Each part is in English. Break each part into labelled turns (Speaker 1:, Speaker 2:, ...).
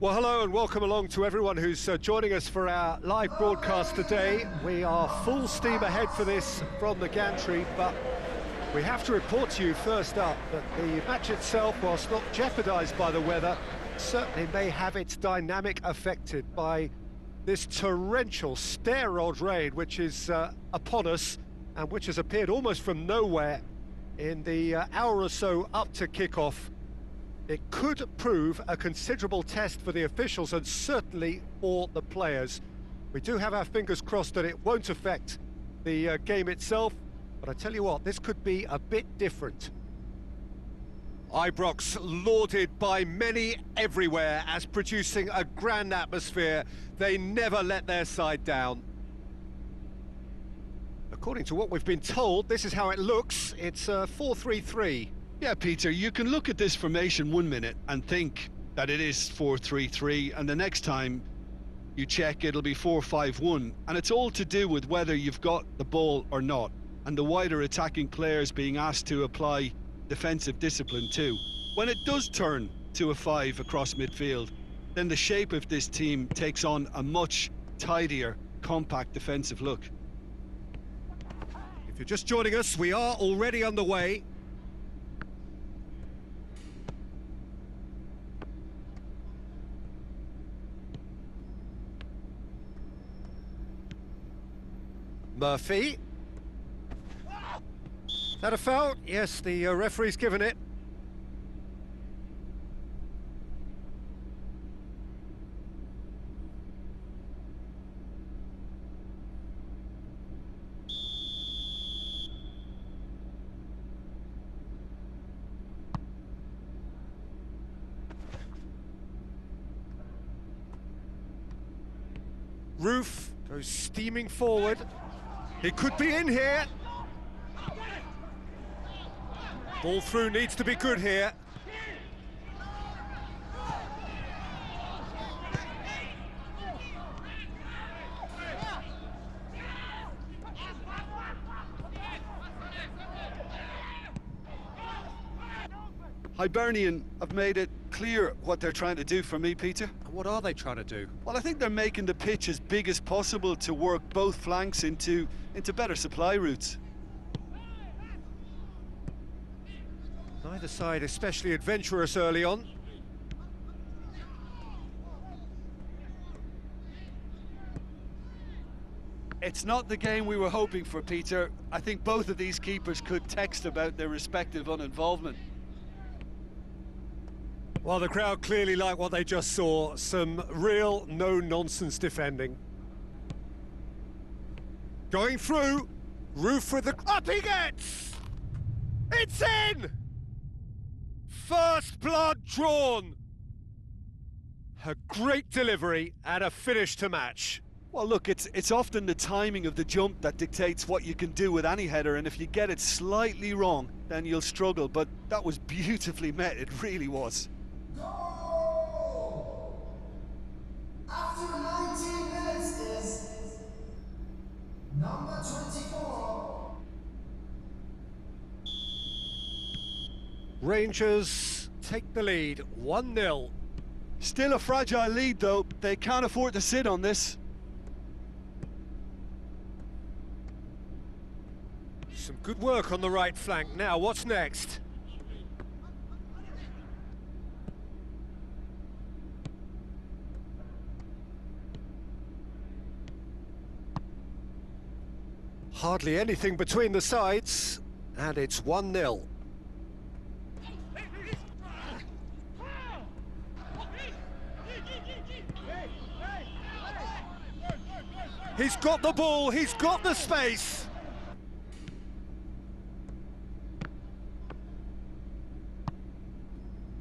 Speaker 1: Well, hello and welcome along to everyone who's joining us for our live broadcast today. We are full steam ahead for this from the gantry, but we have to report to you first up that the match itself, whilst not jeopardised by the weather, certainly may have its dynamic affected by this torrential stair-rod rain which is upon us and which has appeared almost from nowhere in the hour or so up to kick-off. It could prove a considerable test for the officials and certainly for the players. We do have our fingers crossed that it won't affect the game itself, but I tell you what, this could be a bit different. Ibrox lauded by many everywhere as producing a grand atmosphere. They never let their side down. According to what we've been told, this is how it looks. It's 4-3-3.
Speaker 2: Yeah, Peter, you can look at this formation 1 minute and think that it is 4-3-3, and the next time you check it'll be 4-5-1, and it's all to do with whether you've got the ball or not, and the wider attacking players being asked to apply defensive discipline too. When it does turn to a 5 across midfield, then the shape of this team takes on a much tidier, compact defensive look.
Speaker 1: If you're just joining us, we are already underway. Murphy. Is that a foul? Yes, the referee's given it. Roof goes steaming forward. He could be in here. Ball through needs to be good here.
Speaker 2: Hibernian have made it clear what they're trying to do for me, Peter.
Speaker 1: And what are they trying to do?
Speaker 2: Well, I think they're making the pitch as big as possible to work both flanks into better supply routes.
Speaker 1: Neither side especially adventurous early on.
Speaker 2: It's not the game we were hoping for, Peter. I think both of these keepers could text about their respective uninvolvement.
Speaker 1: Well, the crowd clearly like what they just saw. Some real no-nonsense defending. Going through. Roof with the... Up he gets! It's in! First blood drawn. A great delivery and a finish to match.
Speaker 2: Well, look, it's often the timing of the jump that dictates what you can do with any header, and if you get it slightly wrong, then you'll struggle, but that was beautifully met, it really was.
Speaker 3: Goal! After 19 minutes is number 24.
Speaker 1: Rangers take the lead, 1-0.
Speaker 2: Still a fragile lead, though. They can't afford to sit on this.
Speaker 1: Some good work on the right flank. Now, what's next? Hardly anything between the sides, and it's 1-0. He's got the ball, he's got the space.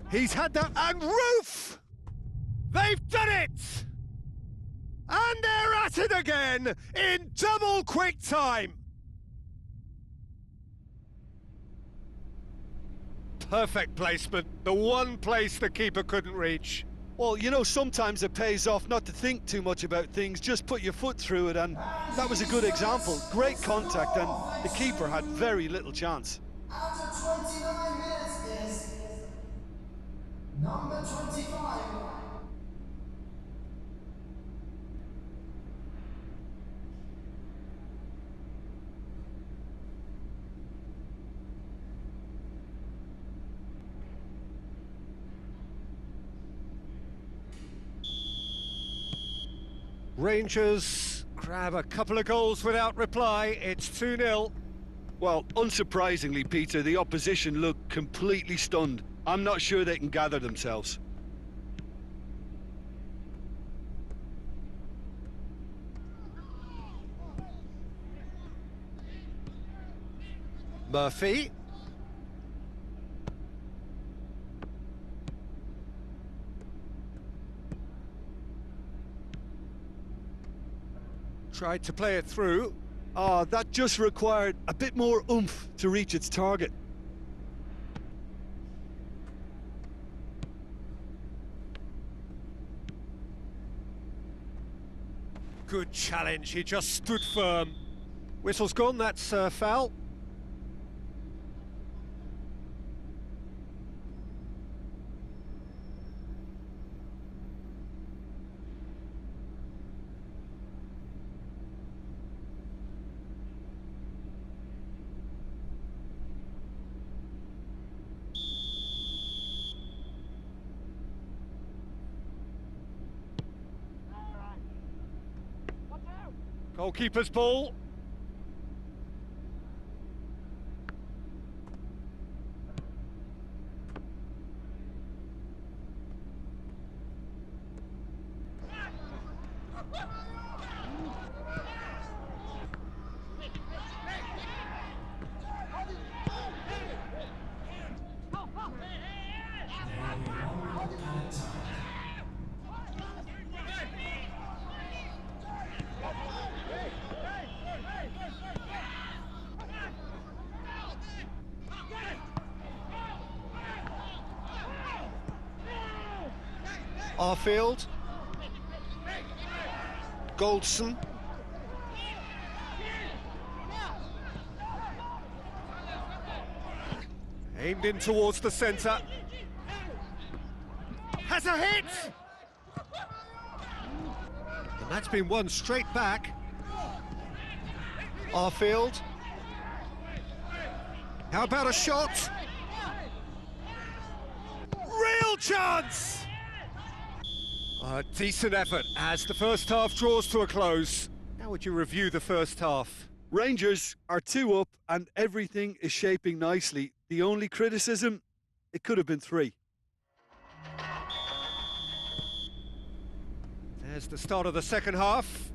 Speaker 1: He's had that, and Roof! They've done it! And they're at it again in double quick time. Perfect placement, the one place the keeper couldn't reach.
Speaker 2: Well, you know, sometimes it pays off not to think too much about things, just put your foot through it, and that was a good example. Great contact, and the keeper had very little chance.
Speaker 3: After 29 minutes is number 25.
Speaker 1: Rangers grab a couple of goals without reply. It's 2-0.
Speaker 2: Well, unsurprisingly, Peter, the opposition look completely stunned. I'm not sure they can gather themselves.
Speaker 1: Murphy. Tried to play it through.
Speaker 2: Ah, that just required a bit more oomph to reach its target.
Speaker 1: Good challenge, he just stood firm. Whistle's gone, that's foul. Goalkeeper's ball. Arfield. Goldson. Aimed in towards the centre. Has a hit! And that's been won straight back. Arfield. How about a shot? Real chance! A decent effort as the first half draws to a close. How would you review the first half?
Speaker 2: Rangers are 2 up and everything is shaping nicely. The only criticism, it could have been 3.
Speaker 1: There's the start of the second half.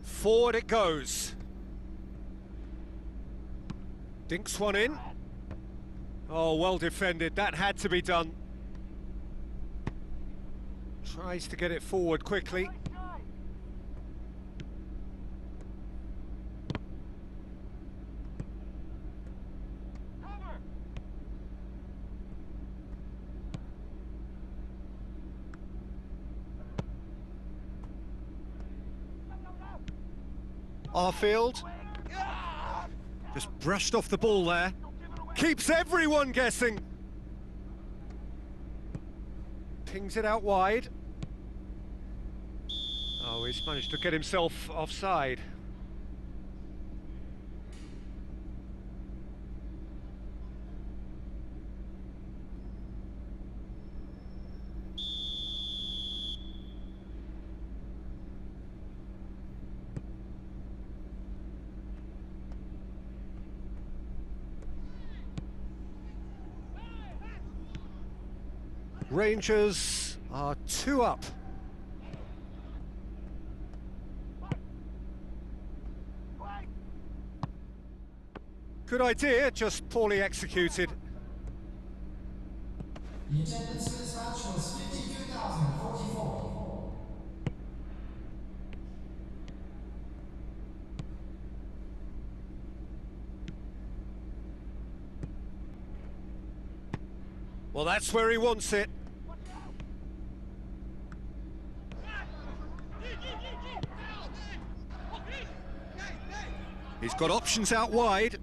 Speaker 1: Forward it goes. Dinks one in. Oh, well defended. That had to be done. Tries to get it forward quickly. Arfield. Just brushed off the ball there. Keeps everyone guessing. Pings it out wide. Oh, he's managed to get himself offside. Rangers are 2 up. Good idea, just poorly executed.
Speaker 3: The attendance for this match was 52,044.
Speaker 1: Well, that's where he wants it. He's got options out wide.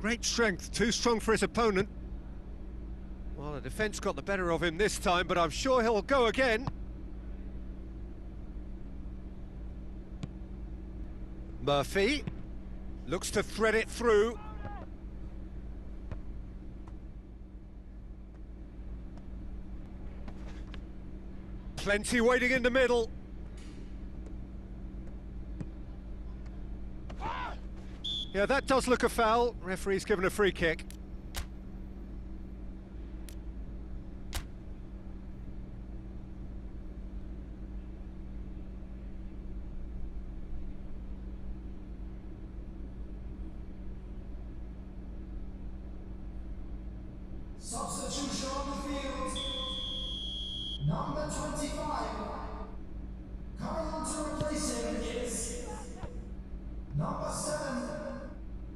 Speaker 1: Great strength, too strong for his opponent. Well, the defence got the better of him this time, but I'm sure he'll go again. Murphy looks to thread it through. Plenty waiting in the middle. Yeah, that does look a foul. Referee's given a free kick.
Speaker 3: Substitution on the field. Number 25. Coming on to replace him is number 7.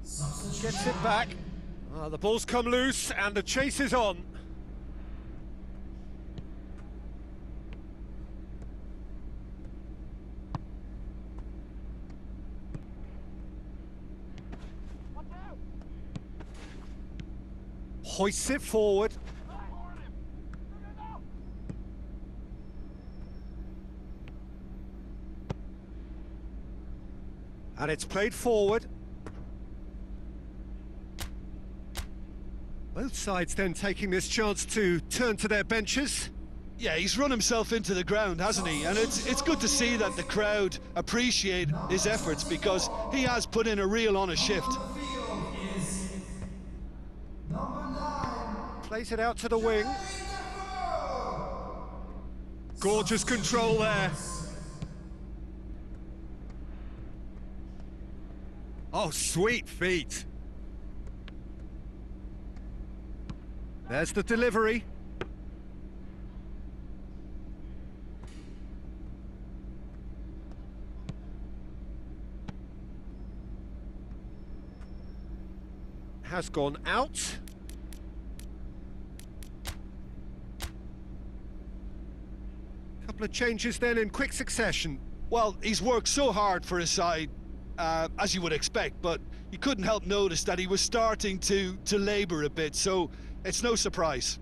Speaker 3: Substitution.
Speaker 1: Gets it back. The ball's come loose and the chase is on. Hoists it forward. And it's played forward. Both sides then taking this chance to turn to their benches.
Speaker 2: Yeah, he's run himself into the ground, hasn't he? And it's good to see that the crowd appreciate his efforts, because he has put in a real honest shift.
Speaker 1: Plays it out to the wing. Gorgeous control there. Oh, sweet feet. There's the delivery. Has gone out. Couple of changes then in quick succession.
Speaker 2: Well, he's worked so hard for his side, as you would expect, but you couldn't help notice that he was starting to labour a bit, so it's no surprise.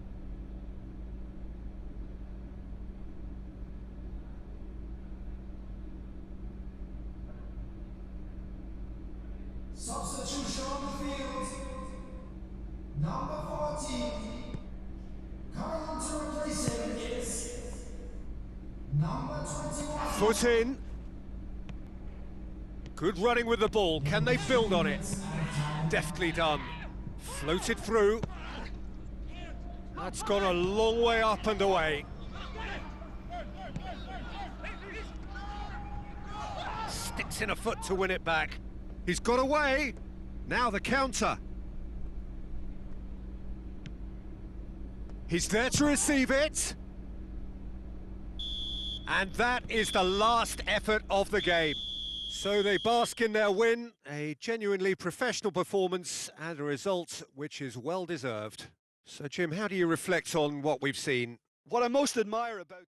Speaker 3: Substitution on the field. Number 14. Coming on to replace him is number 21.
Speaker 1: Foot in. Good running with the ball. Can they build on it? Deftly done. Floated through. That's gone a long way up and away. Sticks in a foot to win it back. He's got away. Now the counter. He's there to receive it. And that is the last effort of the game. So they bask in their win, a genuinely professional performance and a result which is well deserved. So Jim, how do you reflect on what we've seen?
Speaker 2: What I most admire about